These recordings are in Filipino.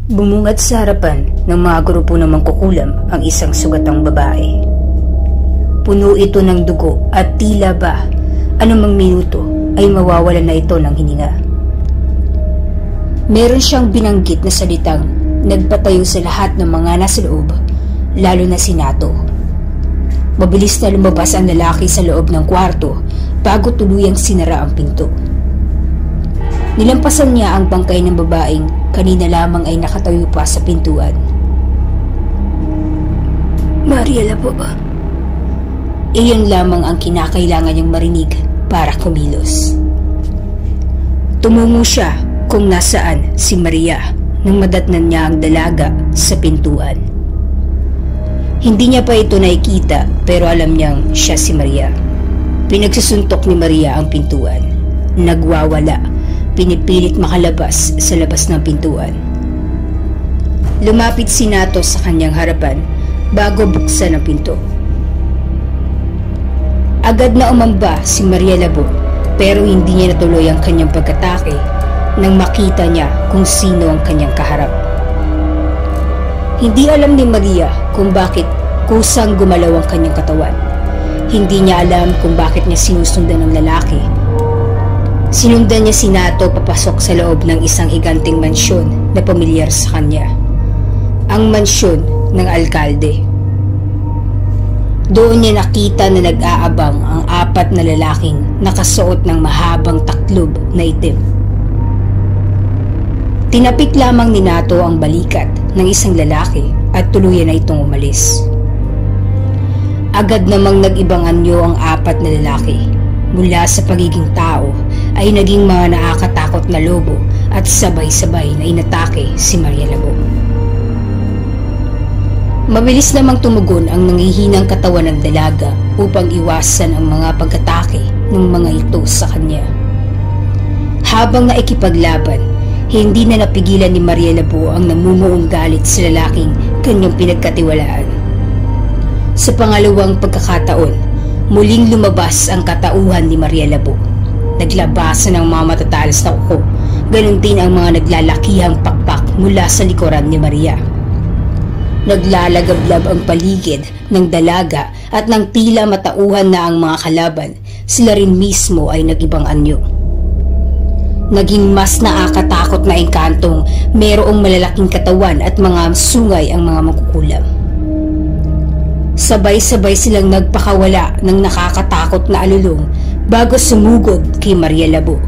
Bumungad sa harapan ng mga grupo ng mangkukulam ang isang sugatang babae. Puno ito ng dugo at tila ba anumang minuto ay mawawalan na ito ng hininga. Meron siyang binanggit na salitang nagpatayo sa lahat ng mga nasa loob, lalo na si Nato. Mabilis na lumabas ang lalaki sa loob ng kwarto bago tuluyang sinara ang pinto. Nilampasan niya ang bangkay ng babaeng kanina lamang ay nakatayo pa sa pintuan. Mariela po. Iyon lamang ang kinakailangan niyang marinig para kumilos. Tumungo siya kung nasaan si Maria nang madatnan niya ang dalaga sa pintuan. Hindi niya pa ito nakikita pero alam niyang siya si Maria. Pinagsusuntok ni Maria ang pintuan. Nagwawala. Pinipilit makalabas sa labas ng pintuan. Lumapit si Nato sa kanyang harapan bago buksan ang pinto. Agad na umamba si Maria Labo pero hindi niya natuloy ang kanyang pagkatake nang makita niya kung sino ang kanyang kaharap. Hindi alam ni Maria kung bakit kusang gumalaw ang kanyang katawan. Hindi niya alam kung bakit niya sinusundan ng lalaki. Sinundan niya si Nato papasok sa loob ng isang higanting mansyon na pamilyar sa kanya. Ang mansyon ng alkalde. Doon niya nakita na nag-aabang ang 4 na lalaking nakasuot ng mahabang taklob na itim. Tinapik lamang ni Nato ang balikat ng isang lalaki at tuluyan na itong umalis. Agad namang nag-ibang anyo ang 4 na lalaki. Mula sa pagiging tao ay naging mga nakakatakot na lobo at sabay-sabay na inatake si Maria Labo. Mabilis namang tumugon ang nangihinang katawan ng dalaga upang iwasan ang mga pagkatake ng mga ito sa kanya. Habang naikipaglaban, hindi na napigilan ni Maria Labo ang namumuong galit sa lalaking kanyang pinagkatiwalaan. Sa pangalawang pagkakataon, muling lumabas ang katauhan ni Maria Labo. Naglabasan ang mga matatalas na kuko, ganun din ang mga naglalakihang pakpak mula sa likuran ni Maria. Naglalagablab ang paligid ng dalaga at nang tila matauhan na ang mga kalaban, sila rin mismo ay nag-ibang anyo. Naging mas nakakatakot na engkantong mayroong malalaking katawan at mga sungay ang mga makukulam. Sabay-sabay silang nagpakawala ng nakakatakot na alulong bago sumugod kay Maria Labo.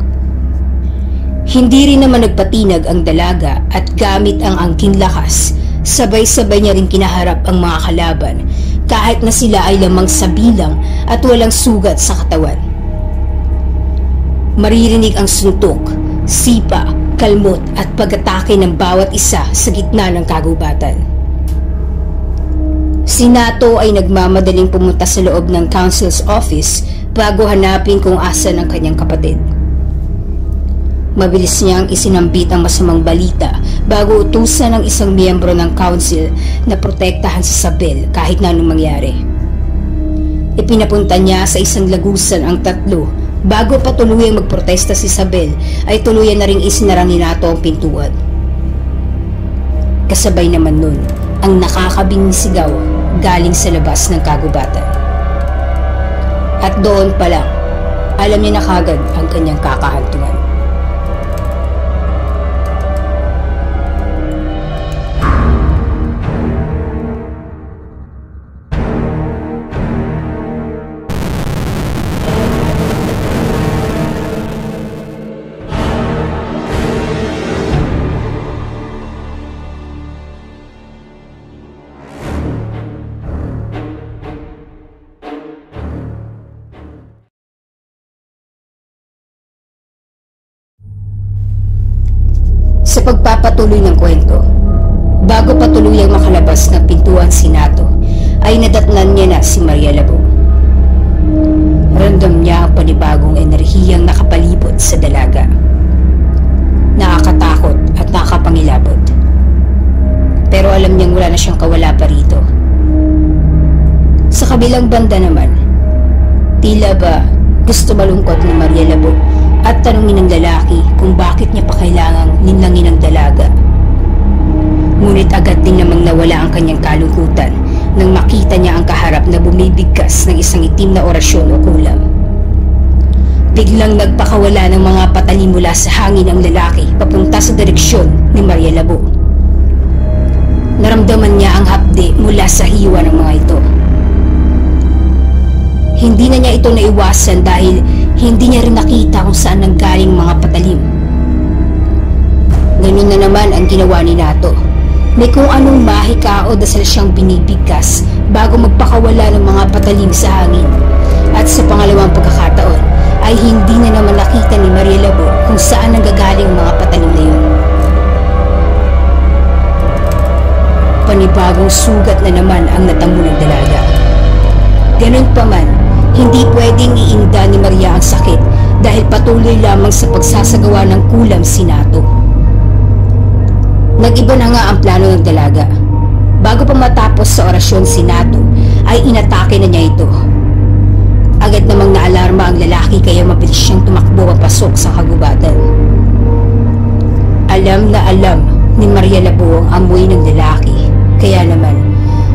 Hindi rin naman nagpatinag ang dalaga at gamit ang angking lakas, sabay-sabay niya rin kinaharap ang mga kalaban kahit na sila ay lamang sa bilang at walang sugat sa katawan. Maririnig ang suntok, sipa, kalmot at pag-atake ng bawat isa sa gitna ng kagubatan. Si Nato ay nagmamadaling pumunta sa loob ng council's office bago hanapin kung asan ang kanyang kapatid. Mabilis niyang isinambit ang masamang balita bago utusan ng isang miyembro ng council na protektahan si Isabel kahit na anong mangyari. Ipinapunta niya sa isang lagusan ang 3 bago pa tuluyang magprotesta si Isabel ay tuluyan na ring isinara ni Nato ang pintuan. Kasabay naman nun ang nakakabing sigaw galing sa labas ng kagubatan. At doon pa lang, alam niya na kagad ang kanyang kakahantungan. Sa pagpapatuloy ng kwento, bago patuluyang makalabas ng pintuan si Nato, ay nadatnan niya na si Maria Labo. Ramdam niya ang panibagong enerhiyang nakapalibot sa dalaga. Nakakatakot at nakapangilabot. Pero alam niyang wala na siyang kawala pa rito. Sa kabilang banda naman, tila ba gusto malungkot ni Maria Labo at tanungin ng lalaki kung bakit niya pa kailangang ninlangin ang dalaga. kanyang kalungkutan nang makita niya ang kaharap na bumibigkas ng isang itim na orasyon o kulam. Biglang nagpakawala ng mga patalim mula sa hangin ang lalaki papunta sa direksyon ni Maria Labo. Naramdaman niya ang hapde mula sa hiwa ng mga ito. Hindi na niya ito naiwasan dahil hindi niya rin nakita kung saan nanggaling mga patalim. Ganun na naman ang ginawa ni Nato. May kung anong mahika o dasal siyang binibigkas bago magpakawala ng mga patalim sa hangin. At sa pangalawang pagkakataon ay hindi na naman nakita ni Maria Labo kung saan nanggagaling mga patalim na yun. Panibagong sugat na naman ang natamo ng dalaga. Ganun pa man, hindi pwedeng iinda ni Maria ang sakit dahil patuloy lamang sa pagsasagawa ng kulam si Nato. Nag-iba na nga ang plano ng dalaga. Bago pa matapos sa orasyon si Nato, ay inatake na niya ito. Agad namang naalarma ang lalaki kaya mabilis siyang tumakbo papasok sa kagubatan. Alam na alam ni Maria Labo ang amoy ng lalaki, kaya naman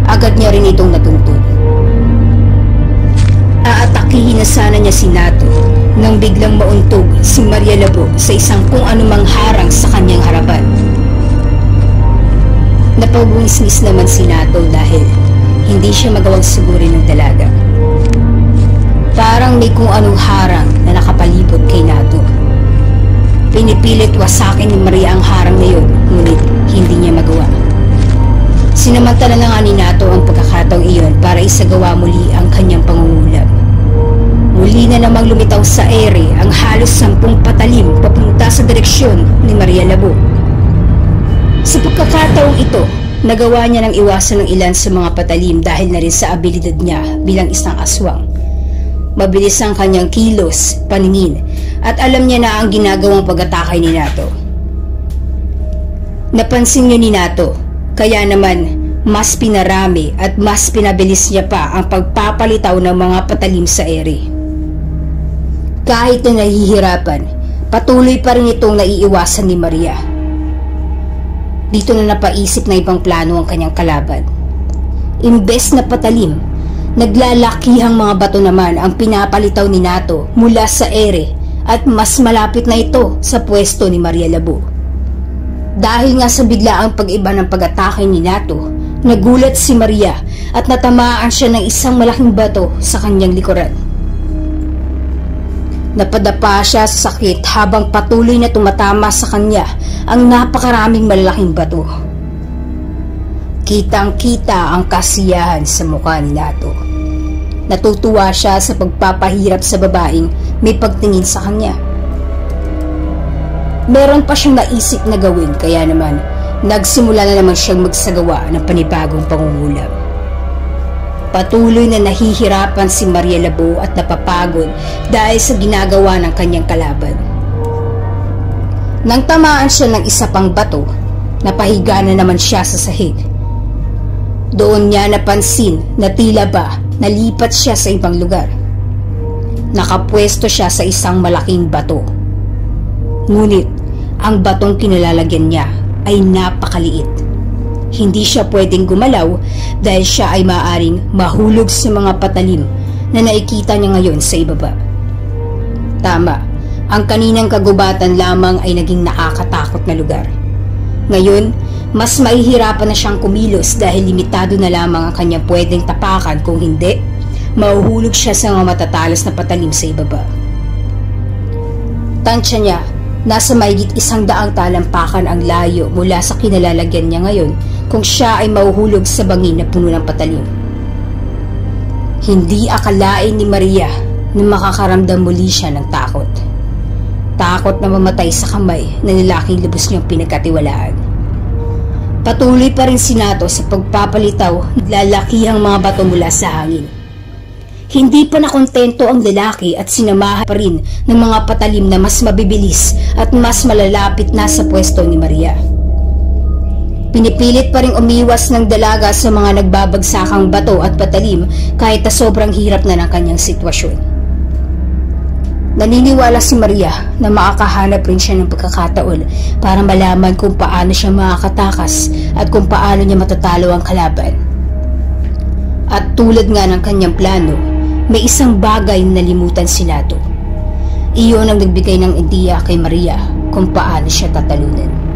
agad niya rin itong natuntun. Aatakihin na sana niya si Nato nang biglang mauntog si Maria Labo sa isang kung anumang harang sa kanyang harapan. Napagwisnis naman si Nato dahil hindi siya magawang sugurin ng dalaga. Parang may kung anong harang na nakapalibot kay Nato. Pinipilit wasakin ni Maria ang harang na yun, ngunit hindi niya magawa. Sinamantala na nga ni Nato ang pagkakataong iyon para isagawa muli ang kanyang pangungulab. Muli na namang lumitaw sa ere ang halos 10 patalim papunta sa direksyon ni Maria Labo. Sa pagkakataong ito, nagawa niya ng iwasan ng ilan sa mga patalim dahil na rin sa abilidad niya bilang isang aswang. Mabilis ang kanyang kilos, paningin, at alam niya na ang ginagawang pag-atake ni Nato. Napansin niyo ni Nato, kaya naman mas pinarami at mas pinabilis niya pa ang pagpapalitaw ng mga patalim sa ere. Kahit na nahihirapan, patuloy pa rin itong naiiwasan ni Maria. Dito na napaisip na ibang plano ang kanyang kalaban. Imbes na patalim, naglalakihang mga bato naman ang pinapalitaw ni Nato mula sa ere at mas malapit na ito sa pwesto ni Maria Labo. Dahil nga sa biglaang pag-iba ng pag-atake ni Nato, nagulat si Maria at natamaan siya ng isang malaking bato sa kanyang likuran. Napadapa siya sa sakit habang patuloy na tumatama sa kanya ang napakaraming malalaking bato. Kitang-kita ang kasiyahan sa mukha ni Nato. Natutuwa siya sa pagpapahirap sa babaeng may pagtingin sa kanya. Meron pa siyang naisip na gawin kaya naman nagsimula na naman siyang magsagawa ng panibagong pangungulab. Patuloy na nahihirapan si Maria Labo at napapagod dahil sa ginagawa ng kanyang kalaban. Nang tamaan siya ng isa pang bato, napahiga na naman siya sa sahig. Doon niya napansin na tila ba nalipat siya sa ibang lugar. Nakapwesto siya sa isang malaking bato. Ngunit ang batong kinalalagyan niya ay napakaliit. Hindi siya pwedeng gumalaw dahil siya ay maaaring mahulog sa mga patalim na nakikita niya ngayon sa ibaba. Tama, ang kaninang kagubatan lamang ay naging nakakatakot na lugar. Ngayon, mas mahihirapan na siyang kumilos dahil limitado na lamang ang kanyang pwedeng tapakan, kung hindi, mahuhulog siya sa mga matatalas na patalim sa ibaba. Tansya niya, nasa mahigit 100 talampakan ang layo mula sa kinalalagyan niya ngayon kung siya ay mahuhulog sa bangin na puno ng patalim. Hindi akalain ni Maria na makakaramdam muli siya ng takot. Takot na mamatay sa kamay na lalaking lubos niyang pinagkatiwalaan. Patuloy pa rin si Nato sa pagpapalitaw, lalakihang mga bato mula sa hangin. Hindi pa nakontento ang lalaki at sinamahan pa rin ng mga patalim na mas mabibilis at mas malalapit na sa pwesto ni Maria. Pinipilit pa rin umiwas ng dalaga sa mga nagbabagsakang bato at patalim kahit na sobrang hirap na ng kanyang sitwasyon. Naniniwala si Maria na makakahanap rin siya ng pagkakataon para malaman kung paano siya makakatakas at kung paano niya matatalo ang kalaban. At tulad nga ng kanyang plano, may isang bagay na nalimutan si Nato. Iyon ang nagbigay ng ideya kay Maria kung paano siya tatalunan.